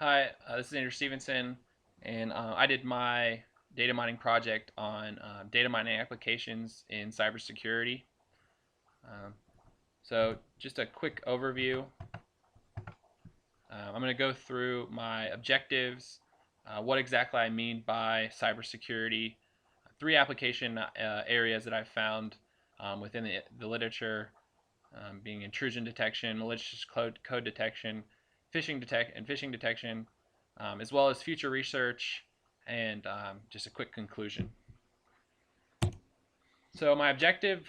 Hi, this is Andrew Stevenson, and I did my data mining project on data mining applications in cybersecurity. Um, so, just a quick overview. I'm going to go through my objectives, what exactly I mean by cybersecurity, three application areas that I've found within the literature, being intrusion detection, malicious code detection, phishing detection, as well as future research, and just a quick conclusion. So my objectives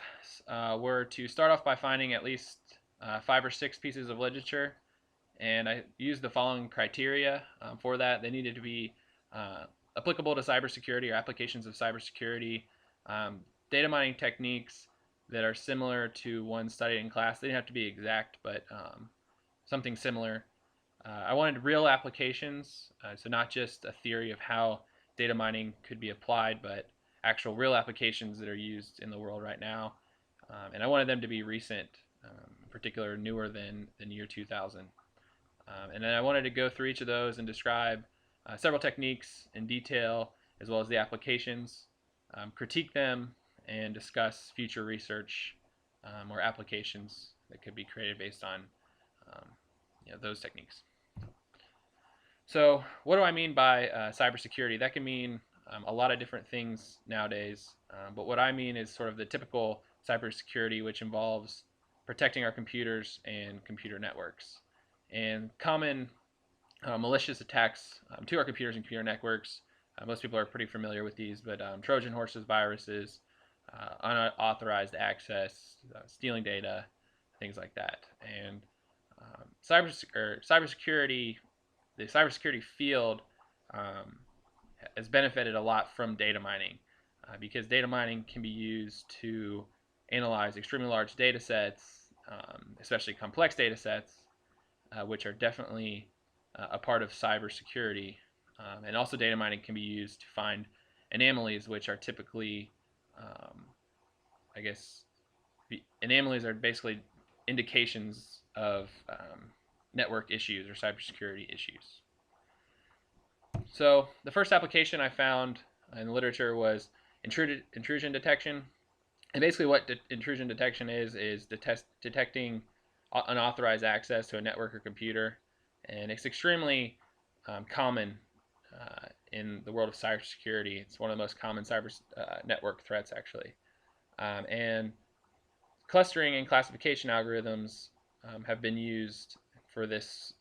were to start off by finding at least 5 or 6 pieces of literature, and I used the following criteria for that. They needed to be applicable to cybersecurity or applications of cybersecurity, um, data mining techniques that are similar to one studied in class. They didn't have to be exact, but something similar. I wanted real applications, so not just a theory of how data mining could be applied, but actual real applications that are used in the world right now. And I wanted them to be recent, in particular newer than the year 2000. And then I wanted to go through each of those and describe several techniques in detail, as well as the applications, critique them, and discuss future research or applications that could be created based on um, those techniques. So, what do I mean by cybersecurity? That can mean a lot of different things nowadays. But what I mean is sort of the typical cybersecurity, which involves protecting our computers and computer networks. And common malicious attacks to our computers and computer networks. Most people are pretty familiar with these, but Trojan horses, viruses, unauthorized access, stealing data, things like that. And cybersecurity, the cybersecurity field um, has benefited a lot from data mining because data mining can be used to analyze extremely large data sets, especially complex data sets, which are definitely a part of cybersecurity. And also, data mining can be used to find anomalies, which are typically, um, I guess, anomalies are basically indications of network issues or cybersecurity issues. So the first application I found in the literature was intrusion detection. And basically, what intrusion detection is detecting unauthorized access to a network or computer, and it's extremely common in the world of cybersecurity. It's one of the most common cyber network threats, actually. And clustering and classification algorithms have been used for this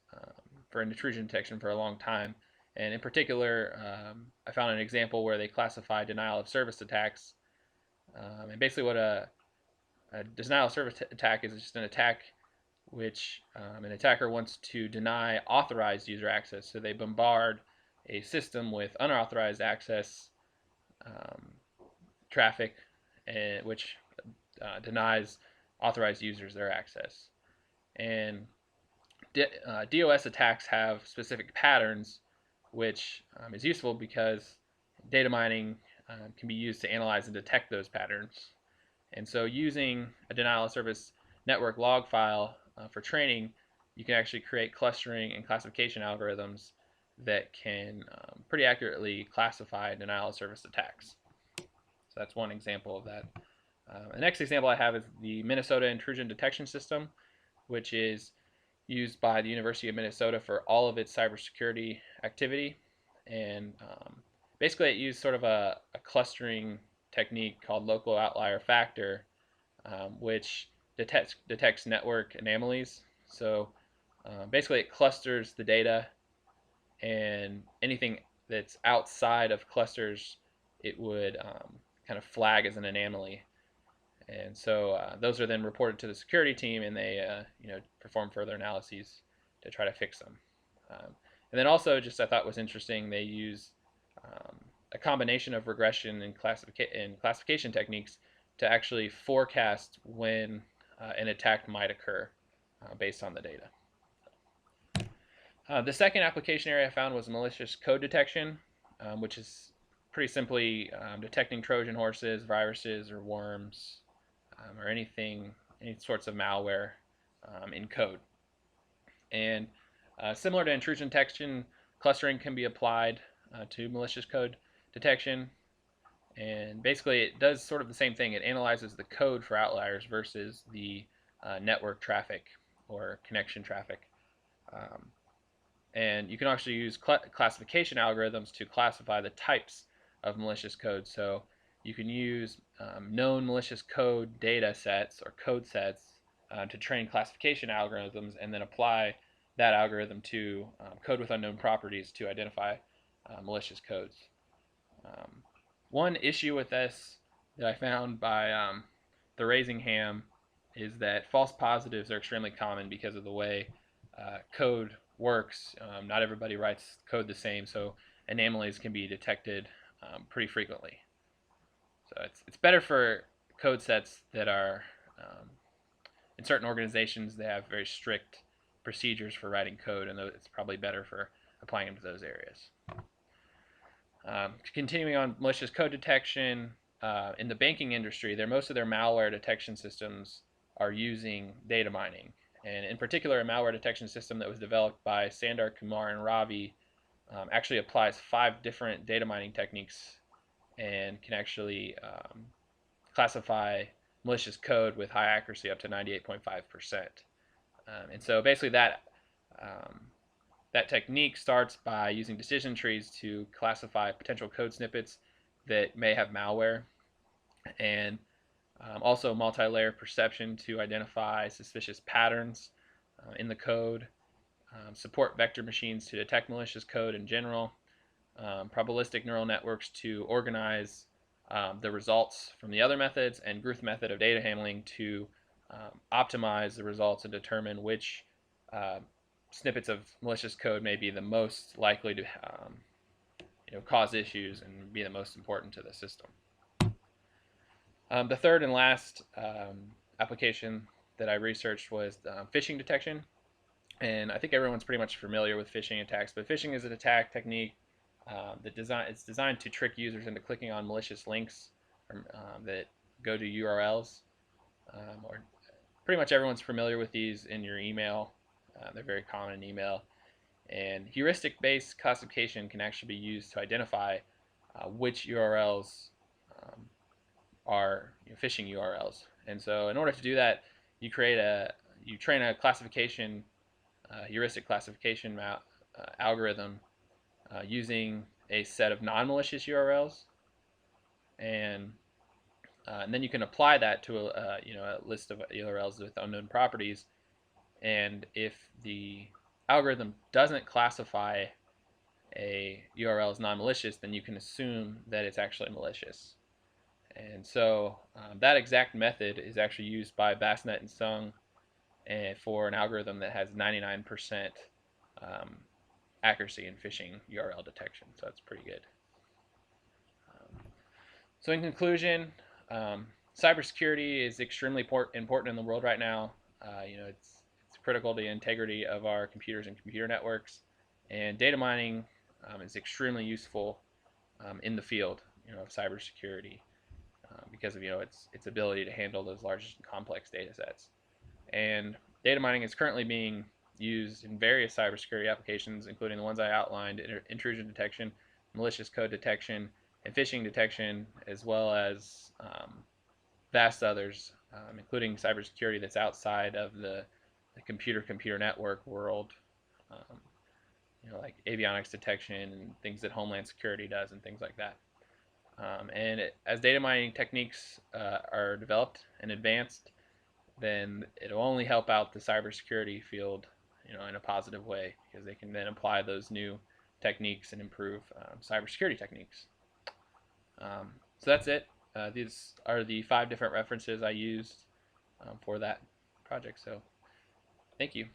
for intrusion detection for a long time. And in particular, I found an example where they classify denial of service attacks. And basically, what a denial of service attack is just an attack which an attacker wants to deny authorized user access. So they bombard a system with unauthorized access um, traffic, which denies authorized users their access. And DOS attacks have specific patterns, which is useful because data mining can be used to analyze and detect those patterns. And so, using a denial of service network log file for training, you can actually create clustering and classification algorithms that can pretty accurately classify denial of service attacks. So that's one example of that. The next example I have is the Minnesota Intrusion Detection System, which is used by the University of Minnesota for all of its cybersecurity activity. And basically, it used sort of a clustering technique called local outlier factor, which detects network anomalies. So basically, it clusters the data, and anything that's outside of clusters, it would kind of flag as an anomaly. And so those are then reported to the security team, and they perform further analyses to try to fix them. And then also, just I thought was interesting, they use um, a combination of regression and classification techniques to actually forecast when an attack might occur based on the data. The second application area I found was malicious code detection, which is pretty simply detecting Trojan horses, viruses, or worms, or any sorts of malware in code. And similar to intrusion detection, Clustering can be applied to malicious code detection, and basically it does sort of the same thing. It analyzes the code for outliers versus the network traffic or connection traffic. And you can actually use classification algorithms to classify the types of malicious code. So you can use known malicious code data sets or code sets to train classification algorithms, and then apply that algorithm to code with unknown properties to identify malicious codes. One issue with this that I found by the raising ham is that false positives are extremely common because of the way code works. Not everybody writes code the same, so anomalies can be detected pretty frequently. So it's better for code sets that are in certain organizations. They have very strict procedures for writing code, and it's probably better for applying them to those areas. Continuing on malicious code detection, in the banking industry, most of their malware detection systems are using data mining. And in particular, a malware detection system that was developed by Sandar Kumar and Ravi actually applies 5 different data mining techniques and can actually classify malicious code with high accuracy up to 98.5%. And so basically that technique starts by using decision trees to classify potential code snippets that may have malware, and also multi-layer perception to identify suspicious patterns in the code, support vector machines to detect malicious code in general, probabilistic neural networks to organize the results from the other methods, and Gruth method of data handling to optimize the results and determine which snippets of malicious code may be the most likely to cause issues and be the most important to the system. The third and last application that I researched was phishing detection. And I think everyone's pretty much familiar with phishing attacks, but phishing is an attack technique it's designed to trick users into clicking on malicious links that go to URLs. Or pretty much everyone's familiar with these in your email. They're very common in email. And heuristic-based classification can actually be used to identify which URLs are phishing URLs. And so in order to do that, you train a classification, heuristic classification algorithm using a set of non-malicious URLs, and then you can apply that to a list of URLs with unknown properties. And if the algorithm doesn't classify a URL as non-malicious, then you can assume that it's actually malicious. And so that exact method is actually used by Bassnet and Sung for an algorithm that has 99% accuracy in phishing URL detection. So that's pretty good. So in conclusion, cybersecurity is extremely important in the world right now. It's critical to the integrity of our computers and computer networks, and data mining is extremely useful in the field of cybersecurity because of its ability to handle those large and complex data sets. And data mining is currently being used in various cybersecurity applications, including the ones I outlined: intrusion detection, malicious code detection, and phishing detection, as well as vast others, including cybersecurity that's outside of the computer network world, like avionics detection and things that Homeland Security does and things like that. As data mining techniques are developed and advanced, then it'll only help out the cybersecurity field, in a positive way, because they can then apply those new techniques and improve cybersecurity techniques. So that's it. These are the 5 different references I used for that project. So thank you.